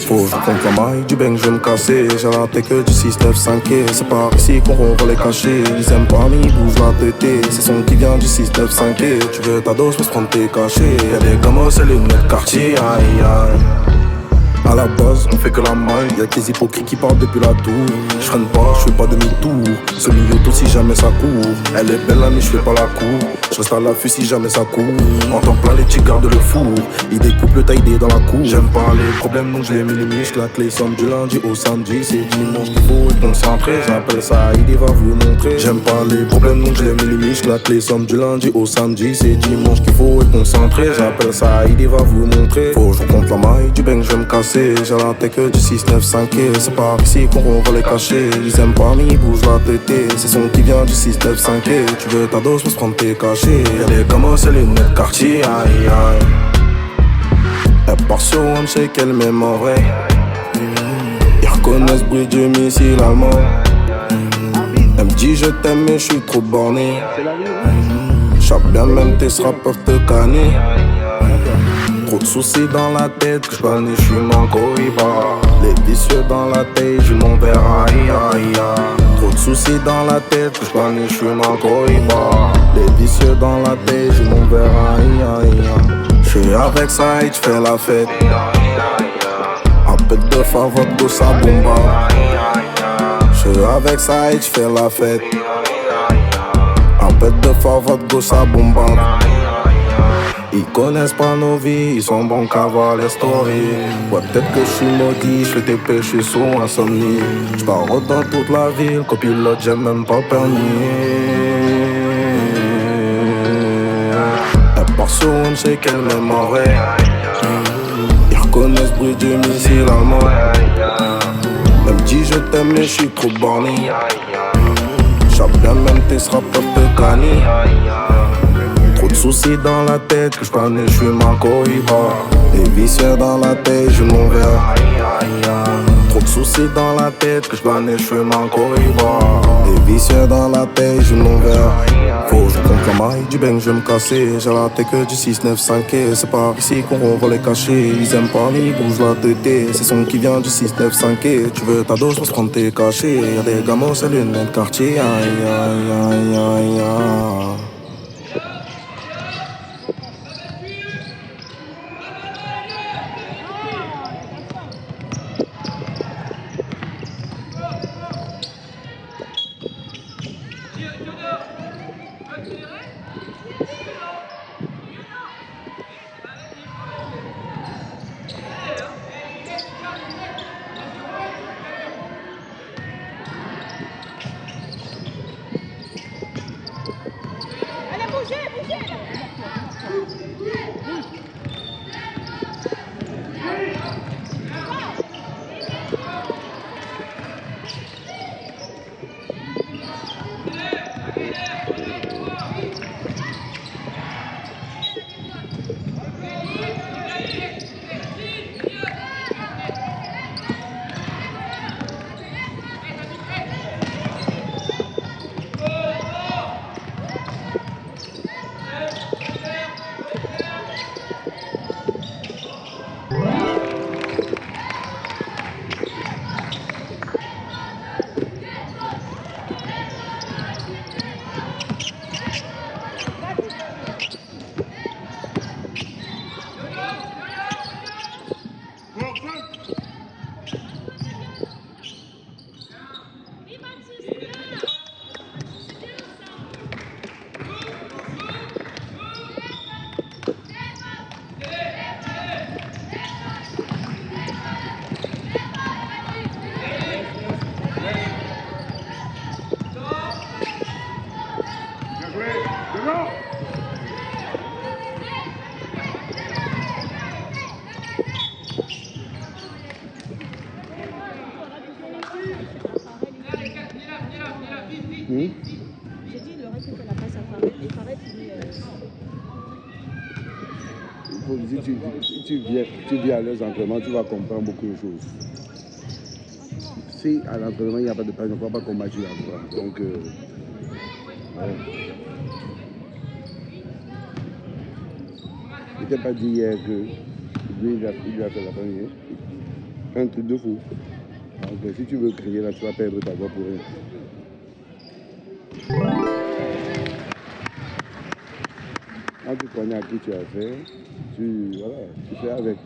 Faut je compte la maille du bang, je vais me casser. J'ai la tête que du 6-9-5 et c'est par ici qu'on va les cacher. Ils aiment pas mais ils bougent la tête. C'est son qui vient du 6-9-5 et tu veux ta dose pour se prendre tes cachets. Y'a des gamos c'est les lunettes quartier, aïe aïe. À la base, on fait que la maille. Y'a que les hypocrites qui parlent depuis la tour. Je freine pas, je fais pas demi-tour. Ce milieu si jamais ça court. Elle est belle mais je fais pas la cour. Je reste à l'affût si jamais ça court. En temps plein les petits gardent le four. Ils découpent le taille dans la cour. J'aime pas les problèmes donc je les minimise. Je claque les sommes du lundi au samedi. C'est dimanche qu'il faut être concentré. J'appelle ça il va vous montrer. J'aime pas les problèmes donc je les minimise. Je claque les sommes du lundi au samedi. C'est dimanche qu'il faut être concentré. J'appelle ça il va vous montrer. Faut je compte la maille du bang, je vais me casser. J'ai la tête que du 6-9-5 et c'est par ici qu'on va les cacher. Ils aiment pas mais ils bougent la tête. C'est son qui vient du 6-9-5 et tu veux ta dose pour se prendre tes cachets. Y'a des gamos c'est les lunettes quartier, aïe aïe. Elle part sur one shake, elle m'aime en vrai. Ils reconnaissent bruit du missile allemand. Elle me dit je t'aime mais je suis trop borné. Chape bien même tes sera peuvent te canner. Trop de soucis dans la tête, que j'banne et j'suis manco-iba. Les vicieux dans la tête, je m'en vais aïe aïe aïe. Trop de soucis dans la tête, que j'banne et j'suis manco-iba. Les vicieux dans la tête, je m'en vais aïe aïe aïe. J'suis avec ça et j'fais la fête. Appelle de fois votre gosse à bomba. J'suis avec ça et j'fais la fête. Appelle de fois votre gosse à bomba. Ils connaissent pas nos vies, ils sont bons qu'à voir les stories. Ouais, peut-être que je suis maudit, je fais tes péchés sous insomnie. Je pars dans toute la ville, copilote, j'ai même pas permis. Elle part sur une chez qu'elle m'aime en vrai. Ils reconnaissent le bruit du missile allemand. Elle me dit je t'aime mais je suis trop borné. J'chappe bien même tes sera peuvent te canner. Trop de soucis dans la tête, que j'panne et j'suis manco-iba. Les vicieux dans la tête, je m'en vais. Trop de soucis dans la tête, que j'panne et j'suis manco-iba. Les vicieux dans la tête, je m'en vais. Faut je compte la maille du bang, je vais me casser. J'ai la tête que du 6-9-5 et c'est par ici qu'on va les cacher. Ils aiment pas mais ils bougent la tête. C'est son qui vient du 6-9-5 et tu veux ta dose pour se prendre tes cachets. Y'a des gamos, c'est lunettes quartier. Aïe aïe aïe aïe aïe. J'ai dit le reste fait la passe à Farel et Farel Si tu viens à leurs entraînements, tu vas comprendre beaucoup de choses. Si à l'entraînement il n'y a pas de passe, on ne va pas combattre l'entraînement. Donc, ouais. Je t'ai pas dit hier que lui il a fait la première. Un truc de fou. Donc, si tu veux crier là, tu vas perdre ta voix pour rien. Quand tu connais à qui tu as fait, tu fais avec.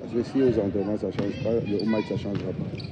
Parce que si aux entraînements ça ne change pas, au match ça ne changera pas.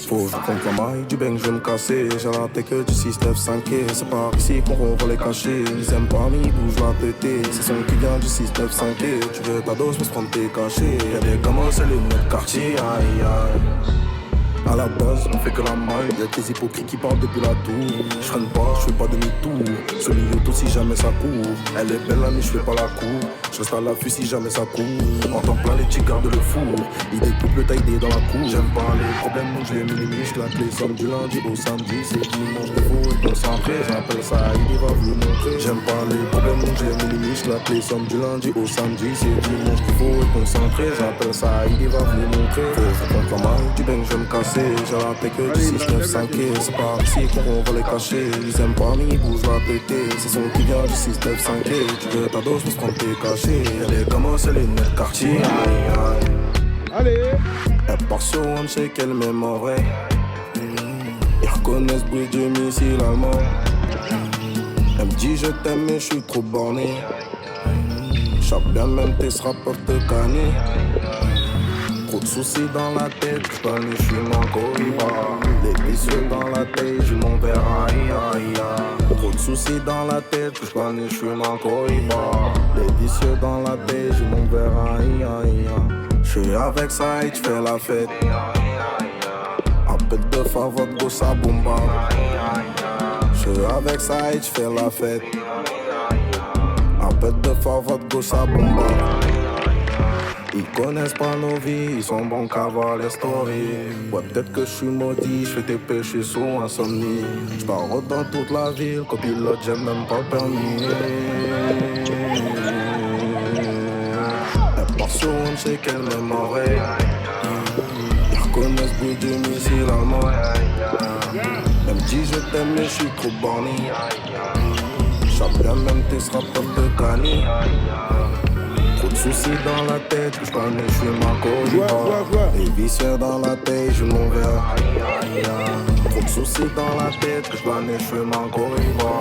Faut que je compte la maille du bang, je vais me casser. J'ai raté que du 6-9-5 et c'est par ici qu'on va les cacher. Ils aiment pas mais ils bougent la tête. C'est son qui vient du 6-9-5 et tu veux ta dose, mais se prendre tes cachets. Y'a des gamins, c'est les notre quartier, aïe aïe. À la base, on fait que la maille. Y'a des hypocrites qui parlent depuis la tour. Je freine pas, je fais pas demi-tour. Celui auto si jamais ça court. Elle est belle mais je fais pas la cour. Je reste à l'affût si jamais ça court. En temps plein les petits gardent le four. Ils découpent le taille dans la cour. J'aime pas les problèmes donc je les minimise. Je claque les sommes du lundi au samedi. C'est dimanche de faut être concentré. J'appelle ça il va vous montrer. J'aime pas les problèmes donc je les minimise. Je claque les sommes du lundi au samedi. C'est dimanche qu'il faut être concentré. J'appelle ça il va vous montrer. Je compte la maille du bang, je vais me casser. J'ai raté que du 6-9-5 et c'est par ici qu'on va les cacher. Ils aiment pas mais ils bougent la tête. C'est son qui vient du 6-9-5 et tu veux ta dose, mais se prendre tes cachets. Y'a les gamins, c'est les net quartier. Aïe aïe. Allez! Elle part sur one, c'est qu'elle m'aime en vrai. Ils reconnaissent bruit du missile allemand. Elle me dit je t'aime mais je suis trop borné. Chaque bien même tes sera peuvent te canner. Trop de soucis dans la tête, j'panne, j'suis mon Coriba. Les vicieux dans la tête, j'suis mon verre, aïe aïe aïe. Trop de soucis dans la tête, j'panne, j'suis mon Coriba. Les vicieux dans la tête, j'suis mon verre, aïe aïe aïe. J'suis avec ça et j'fais la fête. Appel de faveur, gosse à bomba. J'suis avec ça et j'fais la fête. Appel de faveur, gosse à bomba. Ils connaissent pas nos vies, ils sont bons qu'à voir les stories. Ouais, peut-être que je suis maudit, je fais tes péchés sous insomnie. Je pars dans toute la ville, copilote, j'aime même pas le permis. Elle part sur une, c'est qu'elle m'aime en vrai. Ils reconnaissent le bruit du missile allemand. Elle me dit je t'aime mais je suis trop borné. Chaque bien même tes sera pas de canner. Trop de soucis dans la tête, je connais, je suis ma Coriba. Les vicieux dans la tête, je mon verre. Trop de soucis dans la tête, je connais, je suis ma Coriba.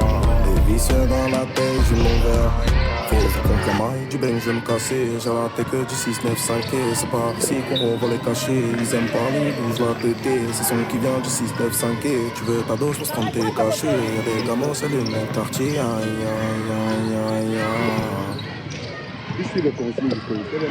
Les vicieux dans la tête, je mon verre. Faut que je compte la maille du bang, je vais me casser. J'ai raté que du 6-9-5 et c'est par ici qu'on va les cacher. Ils aiment pas mais ils bougent la tête. C'est son qui vient du 6-9-5 et tu veux ta dose pour se prendre tes cachets. Y'a des gamins, c'est les mêmes quartiers. Aïe aïe aïe aïe aïe. Ici le consigne du commissaire.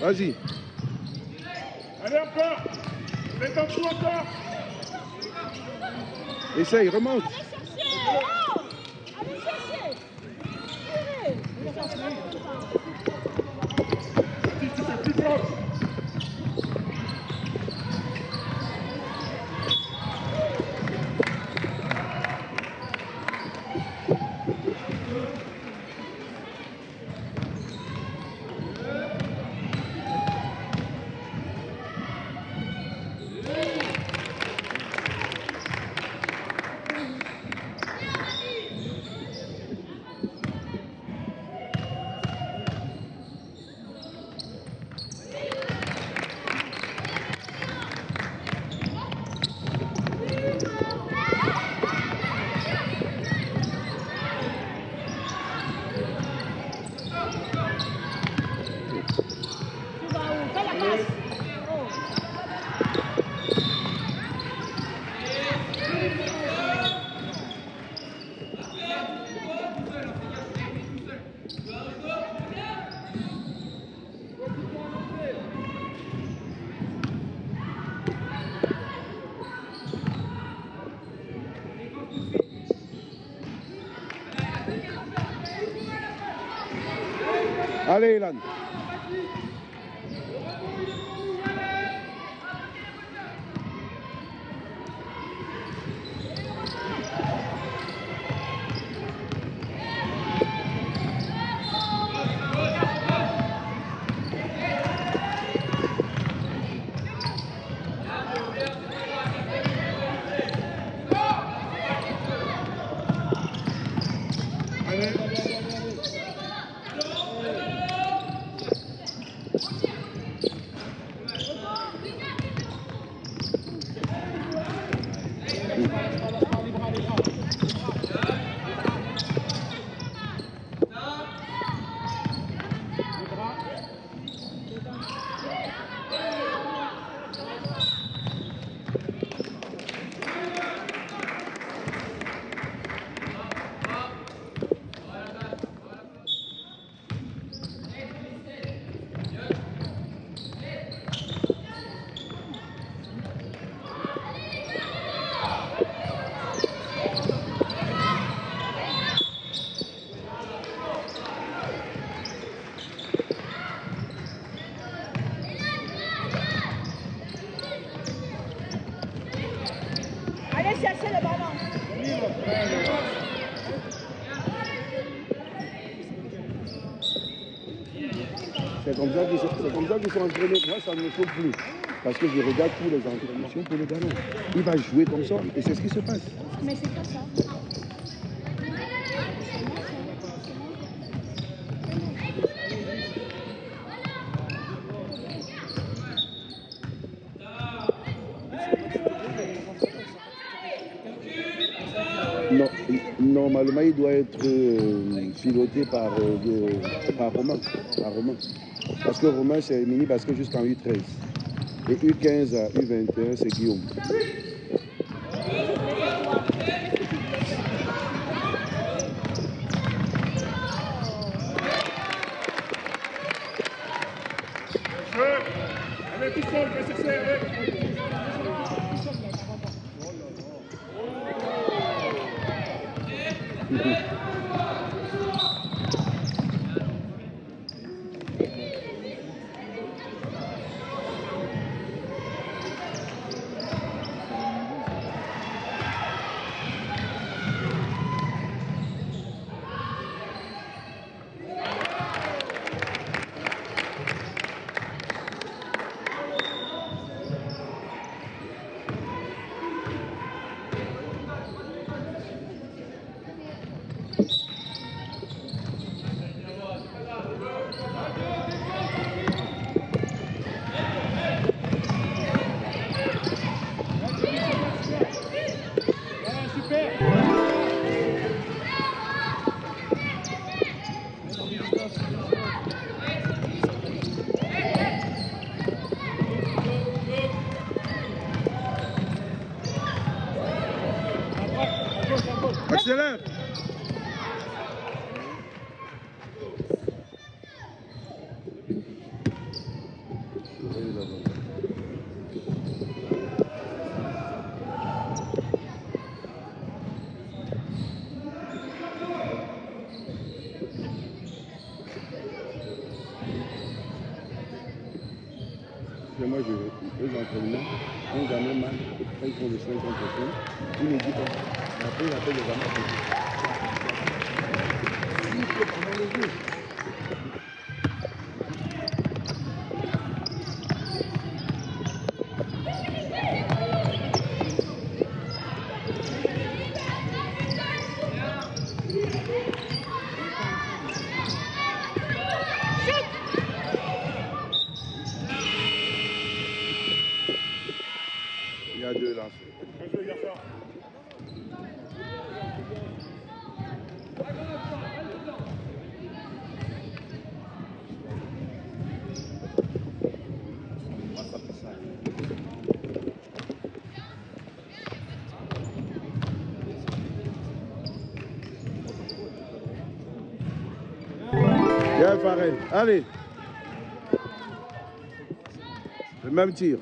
Vas-y. Allez encore. Faites en dessous encore. Essaye, remonte. Allez chercher. Tirez. Si tu fais plus proche. Allez, Elan. Allez chercher le ballon. C'est comme ça qu'ils sont entraînés. Moi, ça ne me choque plus. Parce que je regarde tous les entraînements pour le ballon. Il va jouer comme ça et c'est ce qui se passe. Mais c'est pas ça. Non, normalement, il doit être piloté par Romain. Parce que Romain, c'est mini basket jusqu'en U13. Et U15 à U21, c'est Guillaume. Allez, tout seul, fais chercher, allez. Accélère. Moi, eux entraînements, un gamin mal, quand ils font les 5 contre 5, il ne dit pas. Après, il appelle les gamins. Siffle pendant le jeu. Il y a 2 lancers. Bien, Farel. Allez. Le même tir.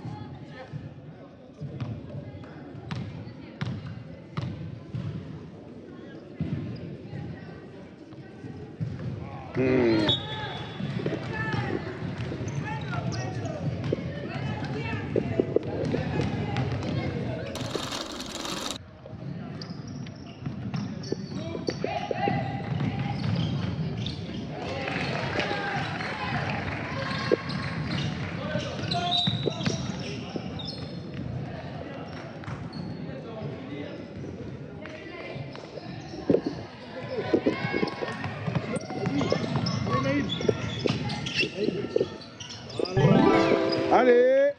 Allez.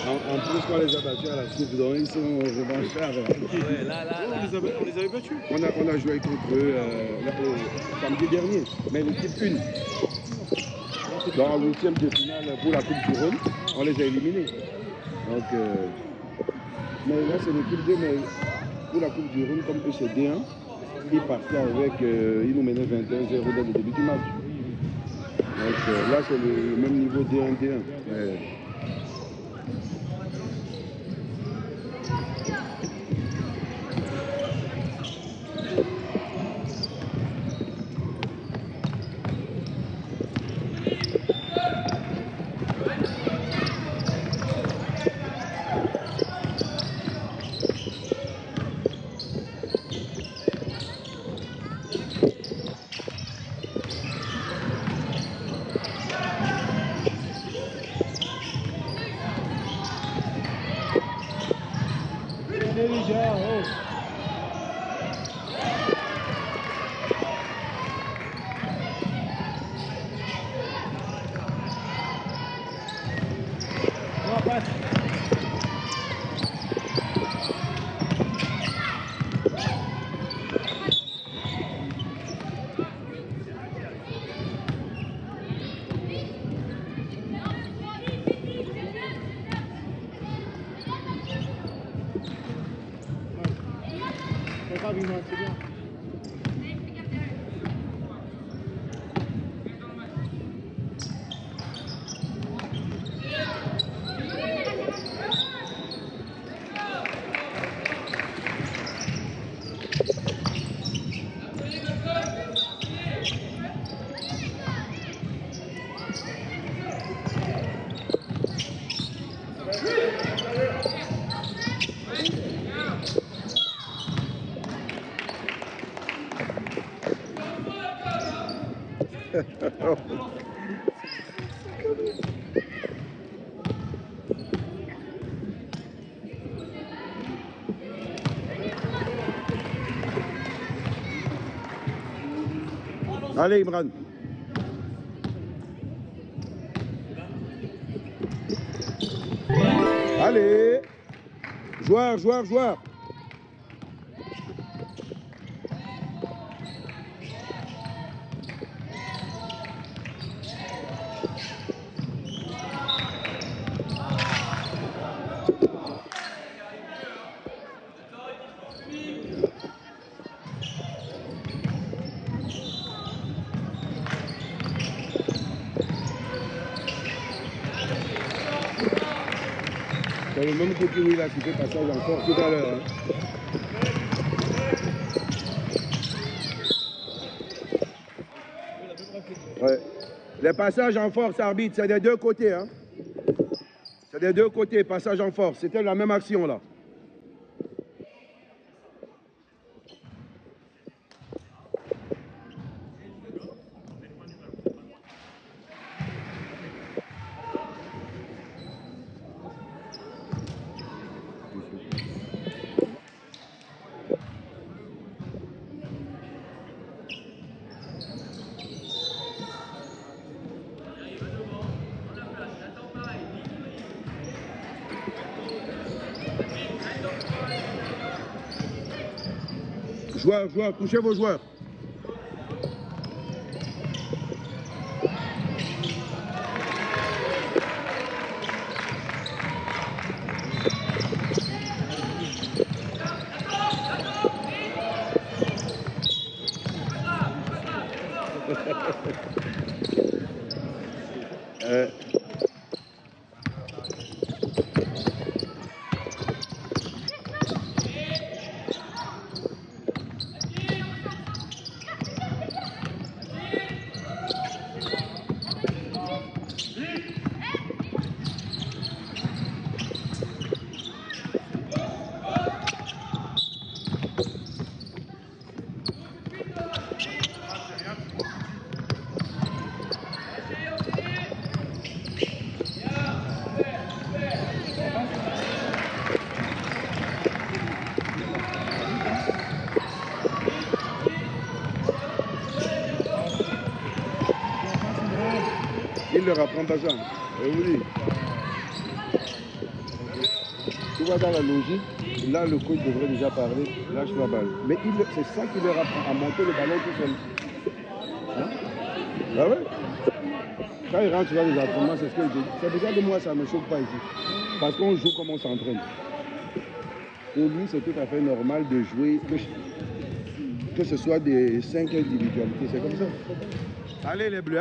En plus, quand les a battus à la coupe, donc ils sont revanchards. Ouais, là. On les avait battus. On a joué contre eux samedi dernier, mais l'équipe 1. Dans le 8e de finale pour la Coupe du Rhône, on les a éliminés. Donc, Mais là, c'est l'équipe 2, mais pour la Coupe du Rhône, comme eux, c'est D1, ils partaient avec, ils nous menaient 21-0 dès le début du match. Donc là, c'est le même niveau D1. Mais... C'est bien. Allez, Imran. Allez. Joueur. C'est le même coup qu'il a cité passage encore tout à l'heure. Hein. Ouais. Les passages en force, arbitre, c'est des deux côtés. Hein. C'est des deux côtés, passage en force. C'était la même action là. Joueurs, touchez vos joueurs. Il leur apprend pas ça. Je vous dis. Tu vois dans la logique, là le coach devrait déjà parler, lâche la balle. Mais c'est ça qui leur apprend à monter le ballon tout seul. Hein? Ah ouais? Quand il rentre dans les entraînements, c'est ce qu'il dit. C'est pour ça que moi ça ne me choque pas ici. Parce qu'on joue comme on s'entraîne. Pour lui, c'est tout à fait normal de jouer, que ce soit des 5 individualités. C'est comme ça. Allez les bleus,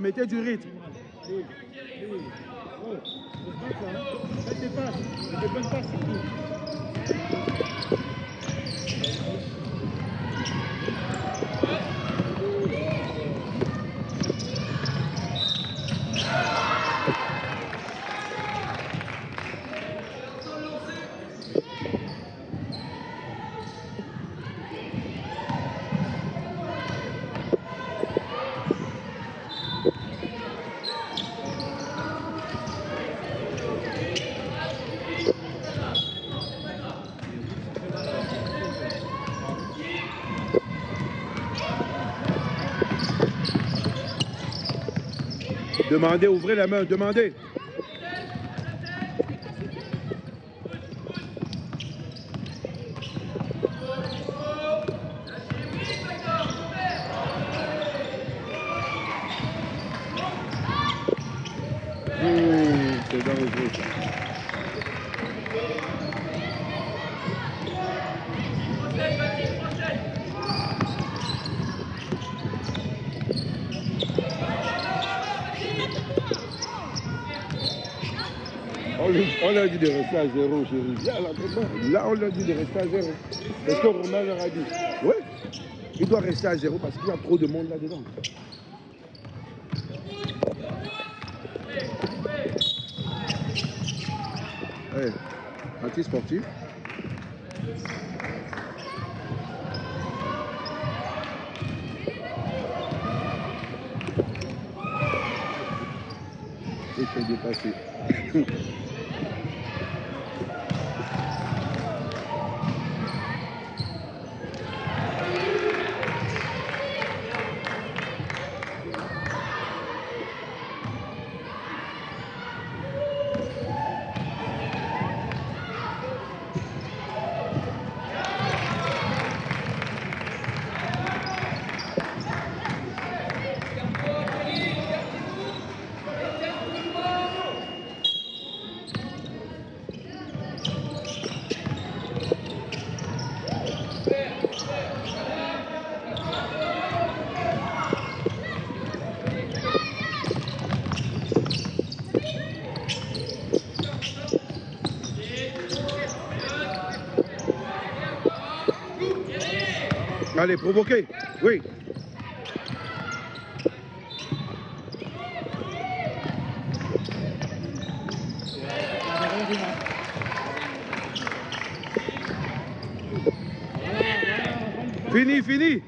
mettez du rythme. Demandez, ouvrez la main, demandez. C'est dangereux. On leur dit de rester à 0, chérie. Là, on leur dit de rester à 0. Parce que Romain leur a dit, oui, il doit rester à 0 parce qu'il y a trop de monde là-dedans. Hey, anti-sportif. Et c'est dépassé. Allez, provoquez. Oui. Fini, fini.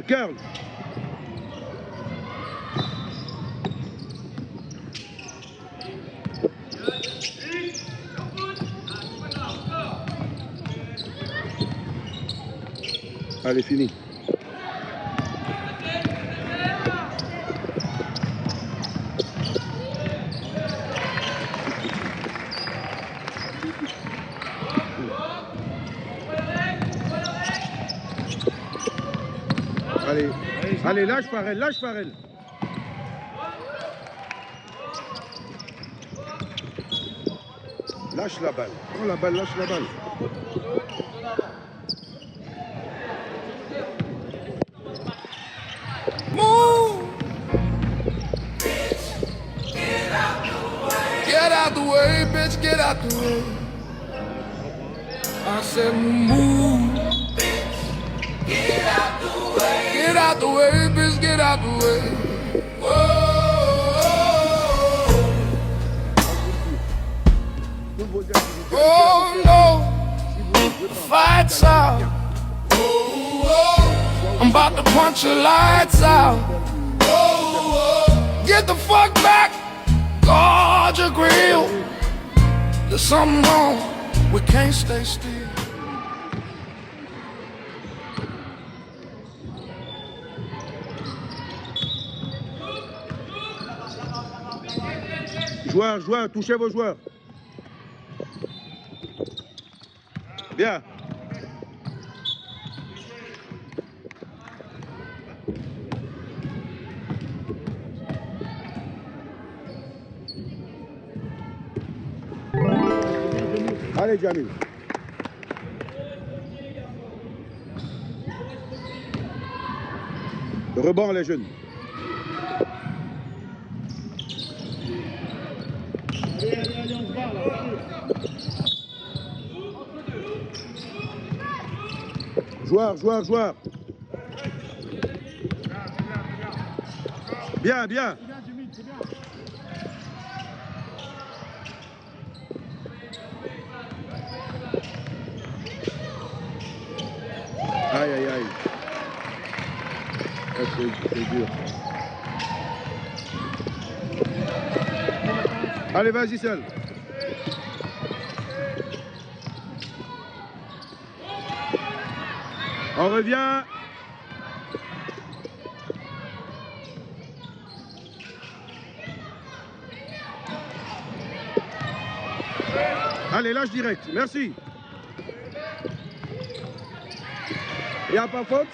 Carl. Allez, fini. Allez, lâche par elle. Lâche la balle. Prends la balle, lâche la balle. Move! Get out the way, bitch, get out the way. I said move. Get out the way. Get out the way, bitch, get out the way. Whoa. Oh no, the fight's out. I'm about to punch your lights out. Get the fuck back, guard your grill. There's something wrong, we can't stay still. Joueurs, joueurs, touchez vos joueurs. Bien. Allez, Jamil. Rebond, les jeunes. Joueur, joueur, joueur. Bien, bien. Aïe, aïe, aïe. C'est dur. Allez, vas-y, seul. On revient. Allez, lâche direct. Merci. Il n'y a pas faute?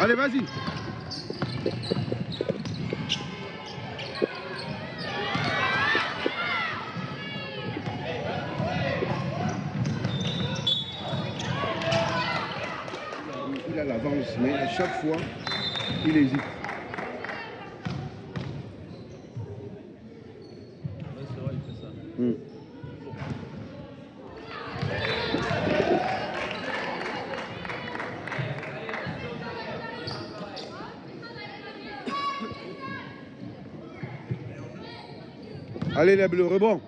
Allez, vas-y. Il a l'avance, mais à chaque fois, il hésite. C'est vrai, il fait ça. Allez, les bleus, rebond.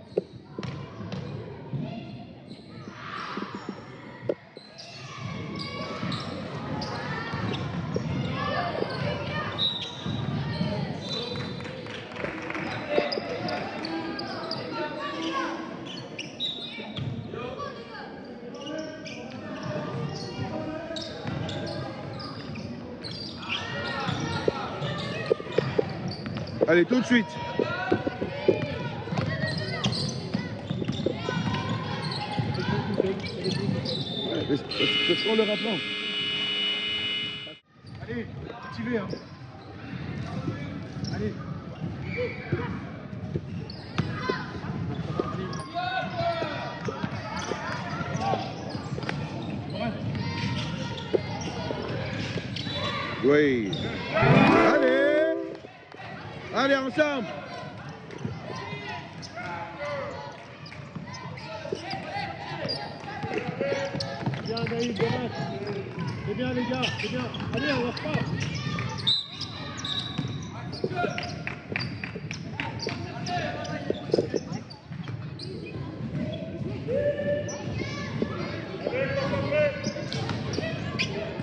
Allez, tout de suite. Laisse-moi le rappelant. Allez, activez, hein. Allez. Oui. Allez. Allez, ensemble. Bien, Daïd, bien. C'est bien, les gars, c'est bien. Allez, on lâche pas.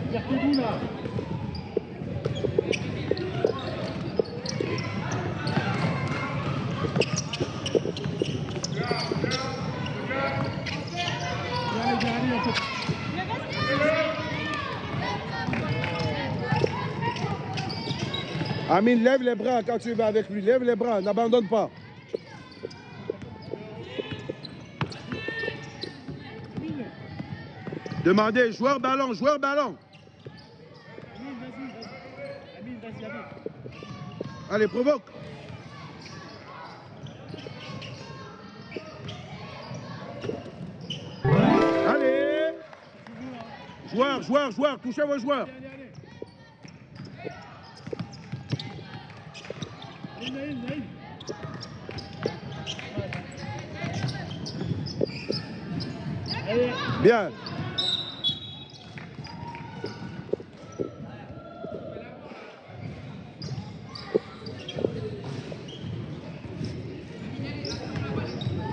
Écartez-vous là. Bien, les gars, allez, on peut... Amine, lève les bras quand tu vas avec lui. Lève les bras, n'abandonne pas. Demandez, joueur ballon, joueur ballon. Amine, vas-y. Amine, vas-y, Amine. Allez, provoque. Allez. Joueurs, joueurs, joueurs, touchez vos joueurs. Allez, allez. Naïm. Allez. Bien.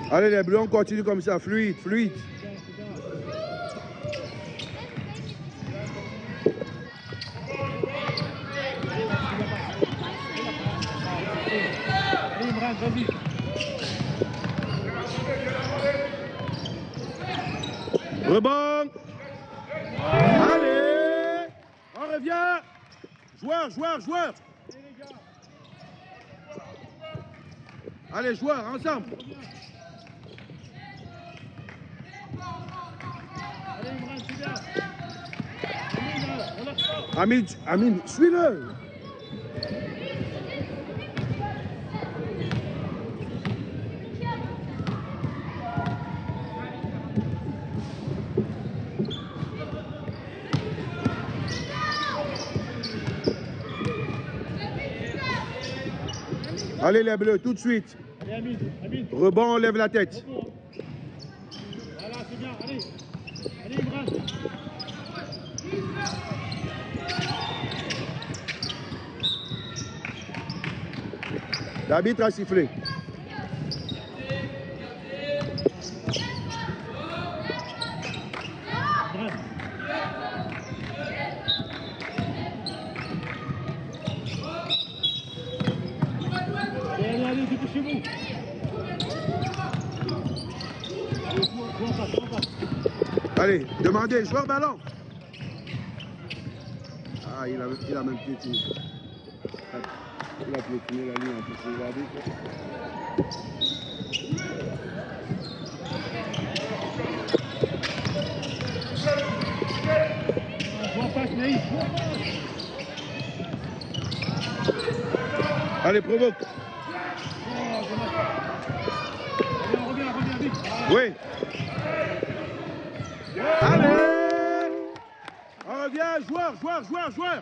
Allez les bleus, on continue comme ça, fluide. Allez, Imran, vas-y. Rebond. Allez. On revient. Joueurs. Allez, joueurs, ensemble. Allez, Imran, c'est bien. Amine, on l'a. Amine, suis-le. Allez les bleus, tout de suite. Allez, Amine. Rebond, on lève la tête. Voilà, c'est bien, allez. Allez, Imran. L'arbitre a sifflé. Imran. Allez, dépêchez-vous. Allez, jouez en face. Allez, demandez, joueur ballon. Ah, il a même piétiné. Il a piétiné la ligne en plus. Regardez. Jouez en face, Naïm. Allez, provoque. Allez, on revient vite. Oui. Allez. On revient, joueur.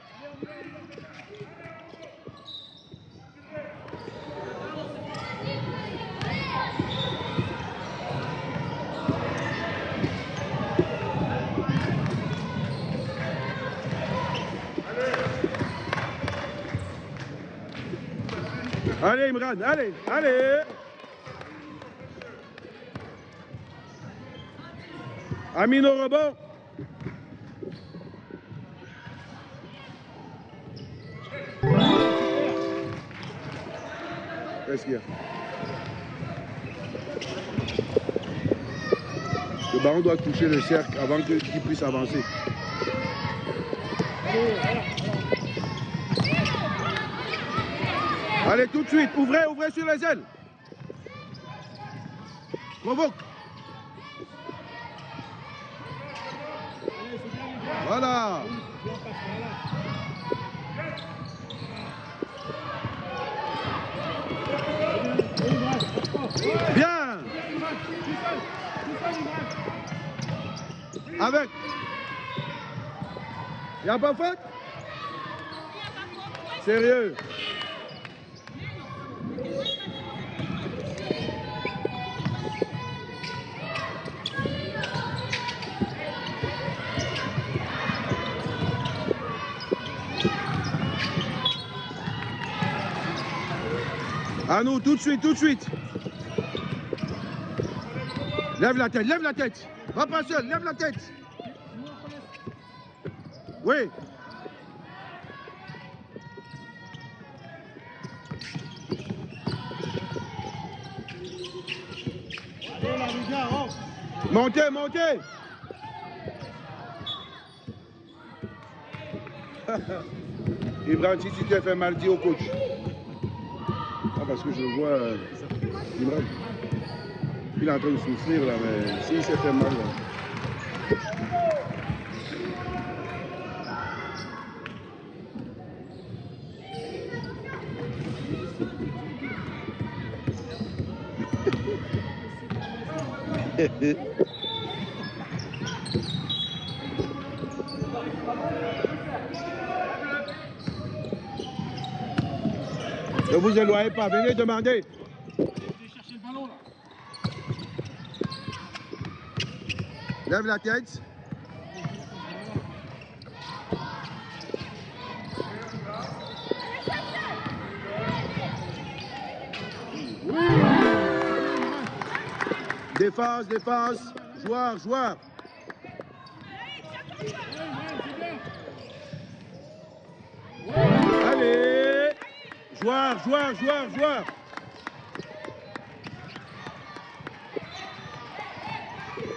Allez, Imran, allez. Amine au rebond. Qu'est-ce qu'il y a? Le ballon doit toucher le cercle avant qu'il puisse avancer. Allez, tout de suite, ouvrez sur les ailes. Provoque. Voilà. Bien. Avec. Il n'y a pas faute? Sérieux? À nous, tout de suite. Lève la tête. Va pas seul, lève la tête. Oui. Allez, là, les gars, rentre. Montez. Ibrahim, si tu t'es fait mal, dis au coach. Ah, parce que je vois Ibrahim. Il est en train de souffrir là, mais s'il s'est fait mal là. Ne vous éloignez pas, venez demander. Allez chercher le ballon là. Lève la tête. Défense, défense. Joueur, joueur. Allez. Joueur, joueur, joueur, joueur.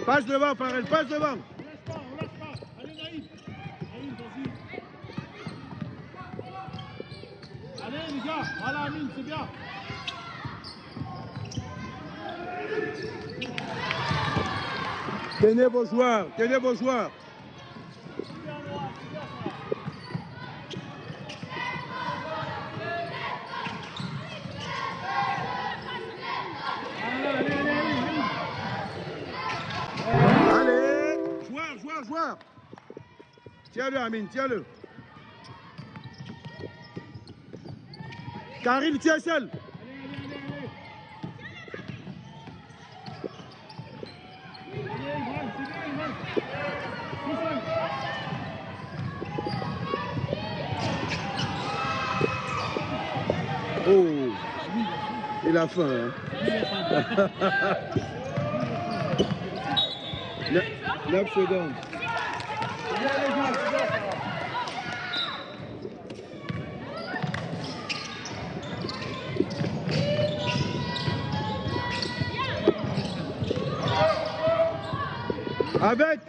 Passe devant, Farrell, passe devant. On lâche pas. Allez Naïm. Naïm, vas-y. Allez les gars, voilà Amine, c'est bien. Tenez vos joueurs, tenez vos joueurs. Allez, joueur. Tiens-le, Amine, tiens-le. Karine, tiens seul. Oh, il a faim. Hein. 9 secondes. Avec.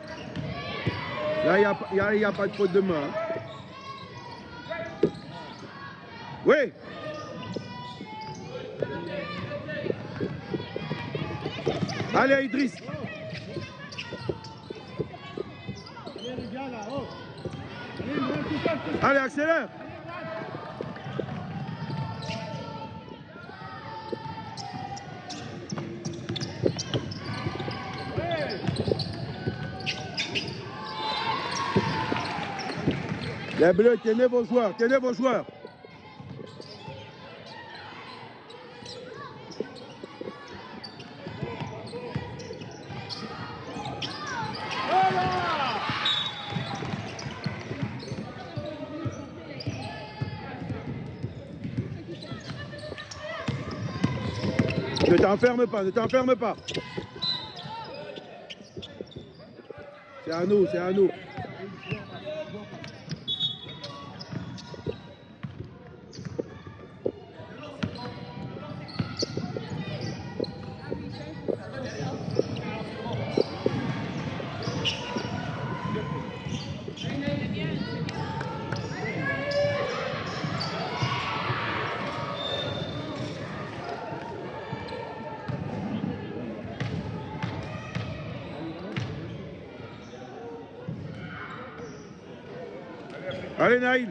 Là, il n'y a pas de faute de main. Hein. Oui. Allez, Idriss. Allez les gars là, oh. Allez, tout seul. Allez, accélère. Les bleus, tenez vos joueurs, tenez vos joueurs. Ne t'enferme pas, ne t'enferme pas. C'est à nous, c'est à nous. Allez, Naïl.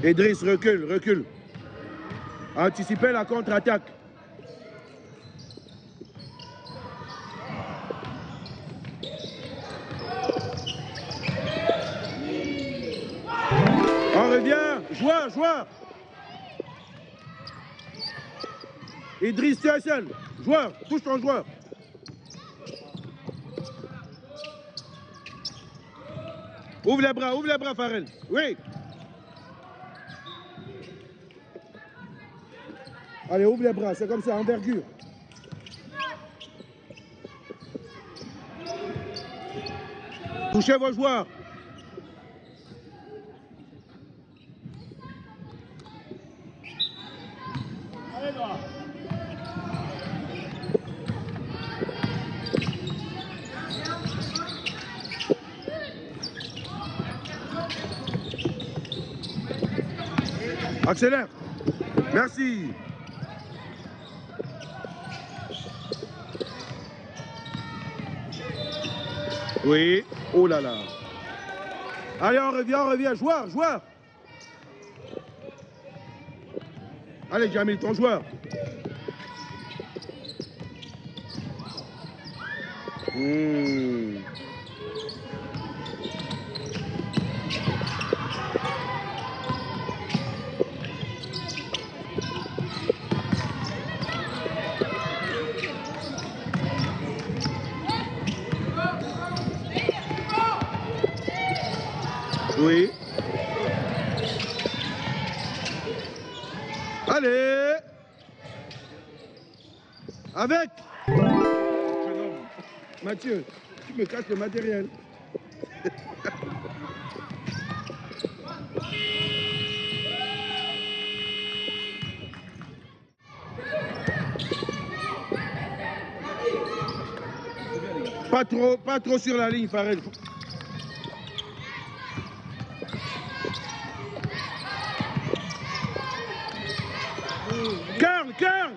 Idriss, recule, recule. Anticipez la contre-attaque. On revient. Joueur, joueur. Idriss, tu es seul. Joueur, touche ton joueur. Ouvre les bras, Farrell. Oui. Allez, ouvre les bras, c'est comme ça, envergure. Touchez vos joueurs. Allez là. Accélère. Merci. Oui. Oh là là. Allez, on revient. Joueur, joueur. Allez, Jamil, ton joueur. Allez. Avec. Mathieu, tu me casses le matériel. Pas trop sur la ligne, Farel. Carl.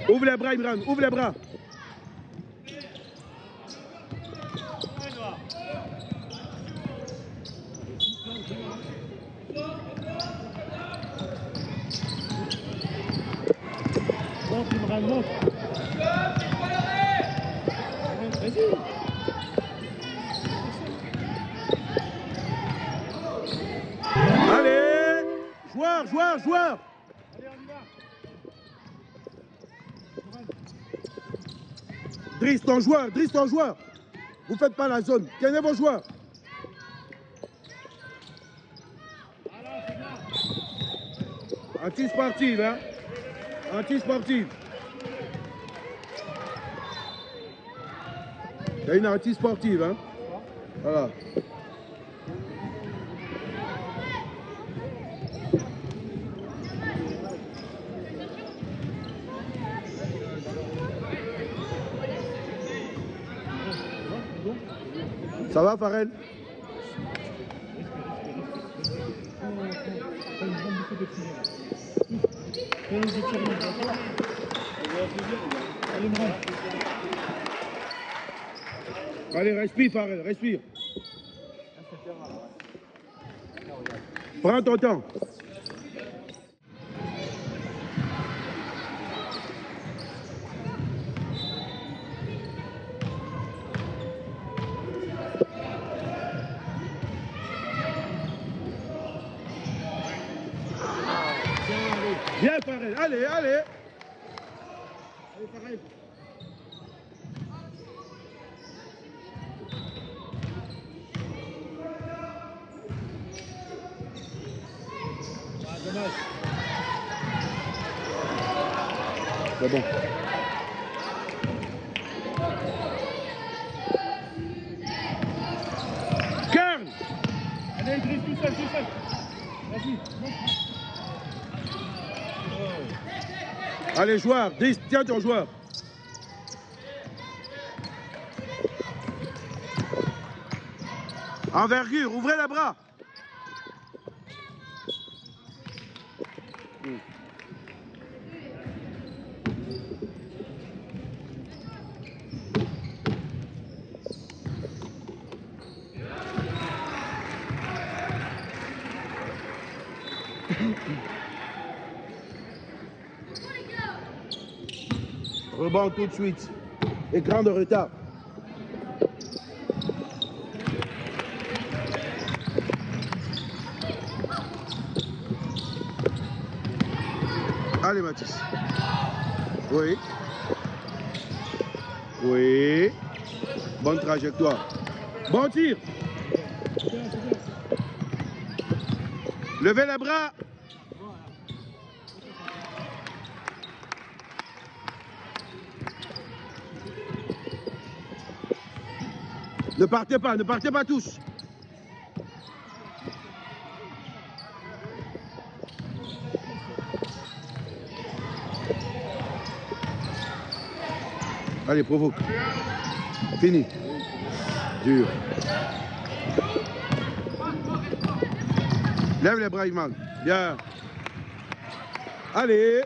Ouvre les bras, Imran, ouvre les bras. Monte, Imran, monte. Vas-y. Allez, joueur. Allez, on y va. Driss, ton joueur. Vous faites pas la zone. Tenez vos joueurs. Voilà, c'est bien. Anti-sportive, hein. Anti-sportive. Il y a une anti-sportive, hein. Voilà. Ça va, Farel? Allez, respire, Farel, respire. Prends ton temps. Viens, Farel, allez. Allez, Farel. Ah, dommage. C'est bon. Karl. Allez, Idriss, tout seul. Vas-y, monte. Allez, joueur, Driss, tiens ton joueur. Envergure, ouvrez les bras. Rebond tout de suite. Écran de retard. Allez, Mathis. Oui. Bonne trajectoire. Bon tir. Levez les bras. Ne partez pas tous. Allez, provoque. Fini. Dur. Lève les bras, Iman. Bien. Allez.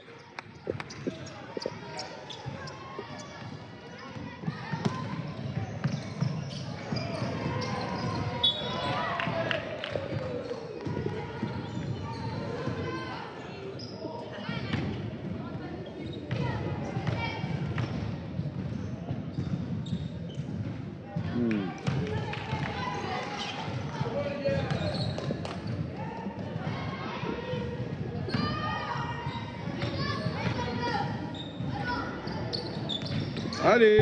Allez.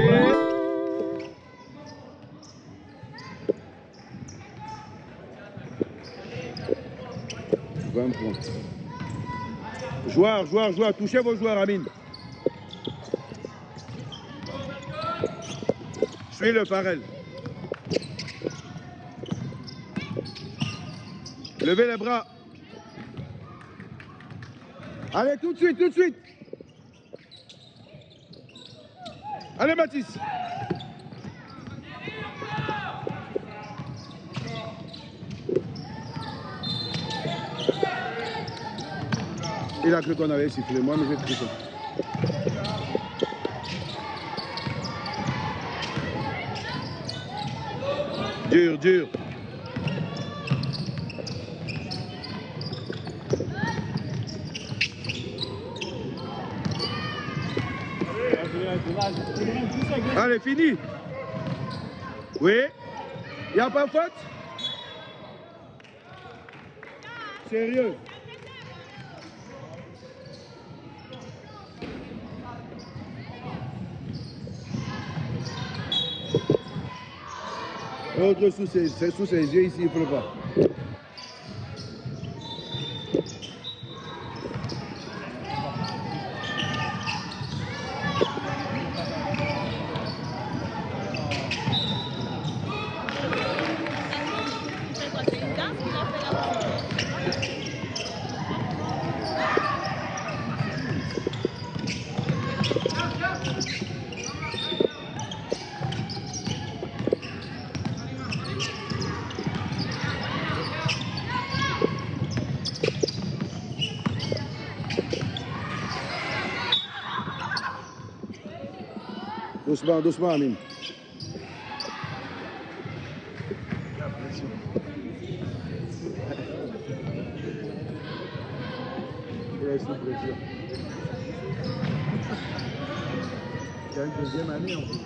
20 points. Joueurs, touchez vos joueurs, Amine. Suis le Farrell. Levez les bras. Allez, tout de suite. Allez, Mathis. Il a cru qu'on avait sifflé. Moi, mais j'ai cru ça. Dur. Allez, fini. Oui. Il n'y a pas faute? Sérieux? L'autre sous ses yeux, ici, il ne pleut pas. Doucement, Amine. Il y a une deuxième année en plus.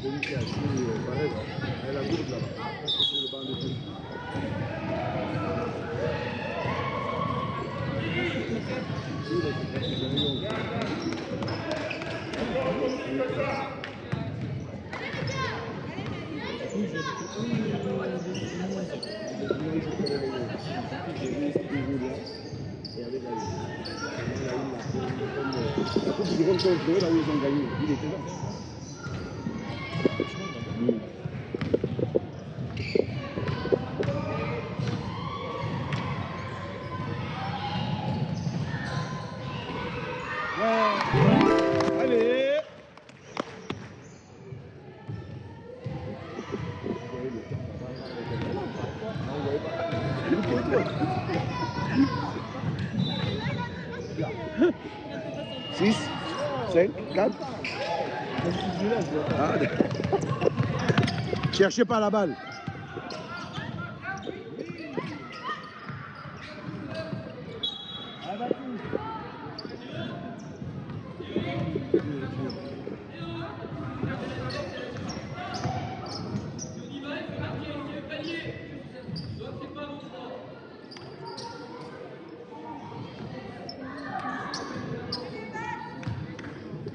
Celui qui est assis, pareil, elle a gourde là-bas. C'est le banc de touche. La coupe du Rhône contre là où ils ont gagné, il était là. Allez. 6, 5, 4. Ah, cherchez pas la balle.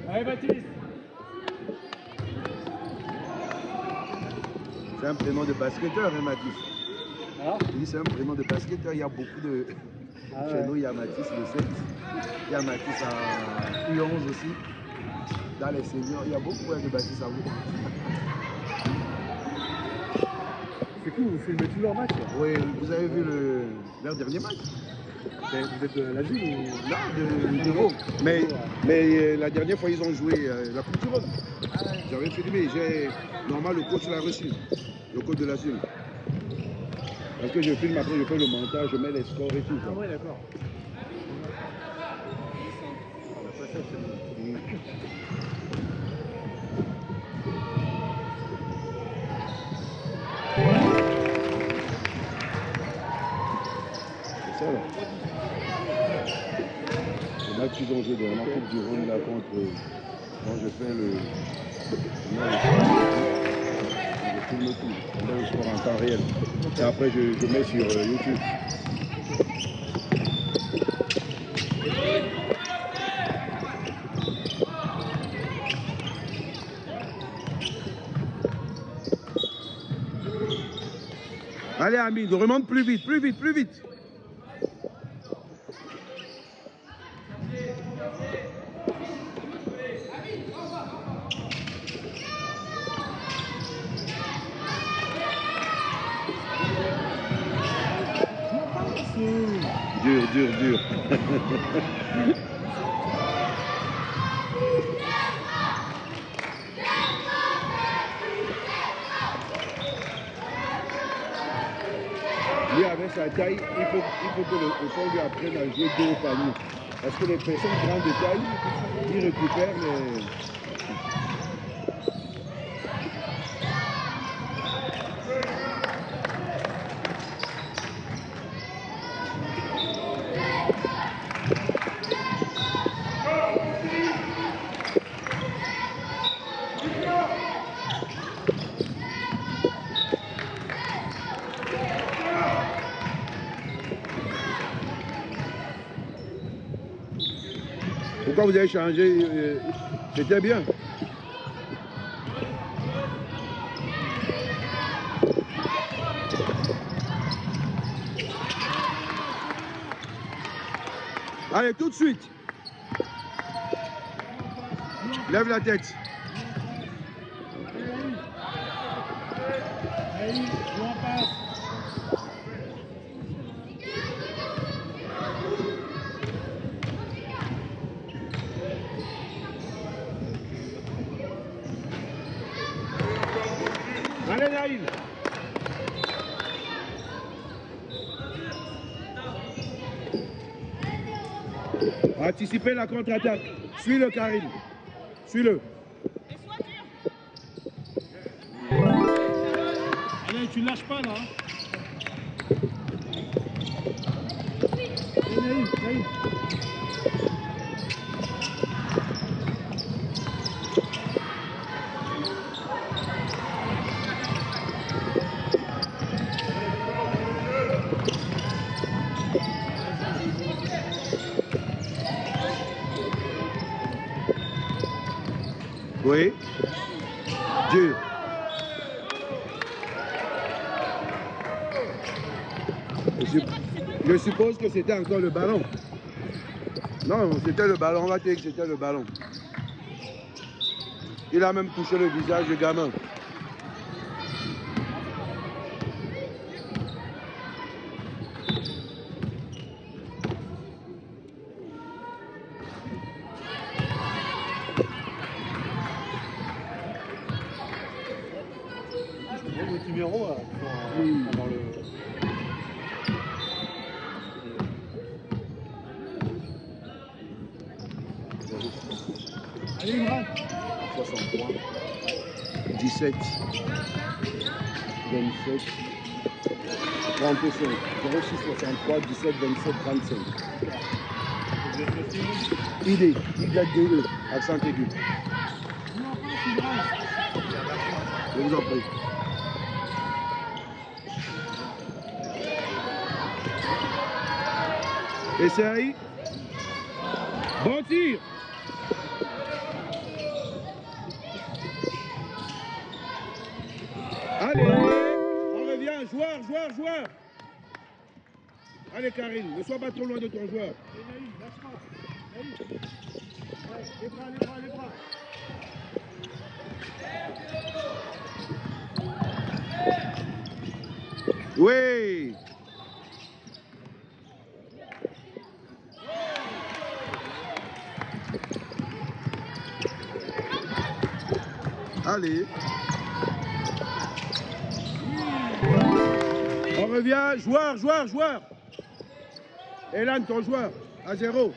Allez, Baptiste. C'est un prénom de basketteur, hein, Mathis. Ah. Il dit c'est un prénom de basketteur. Il y a beaucoup de. Chez nous, il y a Mathis le 7. Il y a Mathis à U11 aussi. Dans les seniors, il y a beaucoup de Mathis à vous. C'est cool, vous filmez tous leurs matchs. Oui, vous avez vu leur dernier match? Vous êtes de la ville ou? Non, de Rome. Mais la dernière fois, ils ont joué la Coupe du Rhône. J'avais filmé. Normal, le coach l'a reçu. Le coach de la ville. Parce que je filme après, je fais le montage, je mets les scores et tout. Ah ouais, d'accord. C'est ça là. Le match qu'ils ont joué dans la Coupe du Rhône là contre. Quand je fais le. Je filme tout. Je mets le score en temps réel. Et après je mets sur YouTube. Allez, Amine, remonte plus vite, plus vite, plus vite. Dur, dur, dur. Lui, avec sa taille, il faut que le fond lui apprenne à jouer dos au panier. Parce que les personnes grandes de taille, ils récupèrent les... Pourquoi vous avez changé? C'était bien. Allez, tout de suite. Lève la tête. Allez, on passe. Allez, Naïl. Anticipez la contre-attaque. Suis-le, Karim. Suis-le. Allez, tu lâches pas là. Allez, Naïm, Naïm. Oui. Dur. Je suppose que c'était encore le ballon. Non, c'était le ballon. On va dire que c'était le ballon. Il a même touché le visage du gamin. Les numéros dans le... Allez, Imran. 63, 17, 27, 35, 06, 63, 17, 27, 35. Idée, Y2E, accent aigu. Je vous en prie. Essaye. Bon tir. Allez, on revient, joueur. Allez Karine, ne sois pas trop loin de ton joueur. Allez, Naïm, lâche pas. Naïm. Ouais, les bras, les bras. Oui. Allez. On revient, joueur. Elan, ton joueur, à 0.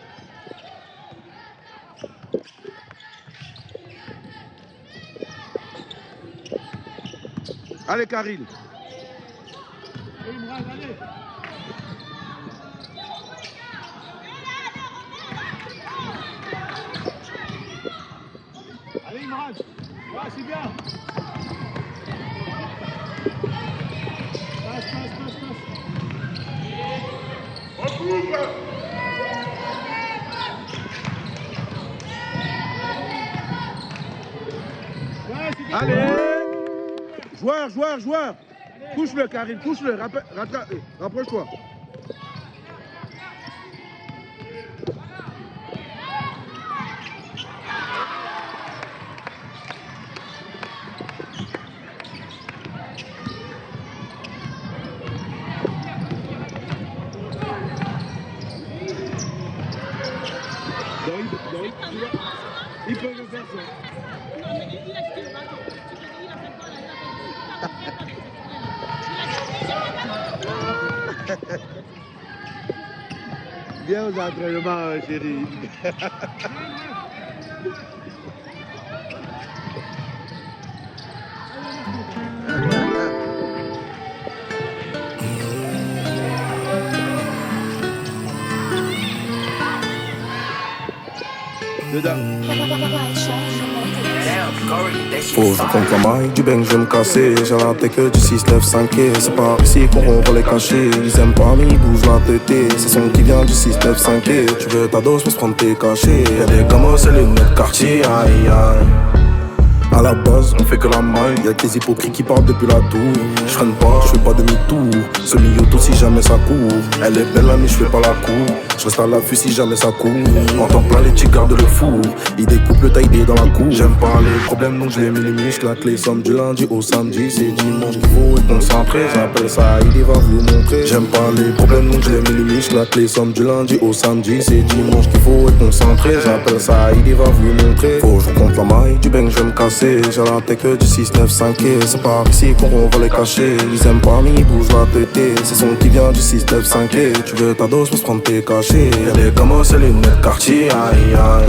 Allez, Karine. Allez, Imran, allez. Allez, Imran. Ouais, c'est bien. Passe. Ouais, c'est bien. Allez. Joueur. Couche-le, Karim, couche-le, rapproche-toi. Il peut le faire ça. Viens aux entraînements, chérie. Dedans. Faut que je compte la maille du bang, je vais me casser. J'ai la tête que du 6, 9, 5 et c'est par ici qu'on va les cacher. Ils aiment pas mais ils bougent la tête. C'est son qui vient du 6, 9, 5 et tu veux ta dose pour se prendre tes cachets. Y'a des gamins, c'est les lunettes quartier, aïe aïe. À la base, on fait que la maille. Y'a que des hypocrites qui parlent depuis la tour. Je freine pas, je fais pas demi-tour. Ce milieu si jamais ça court. Elle est belle mais je fais pas la cour. Je reste à l'affût si jamais ça court. En temps plein les petits gardent le four. Ils découpent le taille dans la cour. J'aime pas les problèmes donc je les minimise. Claque les sommes du lundi au samedi. C'est dimanche qu'il faut être concentré. J'appelle ça, il va vous montrer. J'aime pas les problèmes donc je les minimise. Claque les sommes du lundi au samedi. C'est dimanche qu'il faut être concentré. J'appelle ça, il va vous montrer. Faut que je compte la maille du bang, je vais me casser. J'ai la tête que du 6, 9, 5 et c'est par ici qu'on va les cacher. Ils aiment pas mais ils bougent la tête. C'est son qui vient du 6, 9, 5 et tu veux ta dose pour se prendre tes cachets. Y'a des gamins, c'est les lunettes quartier, aïe aïe.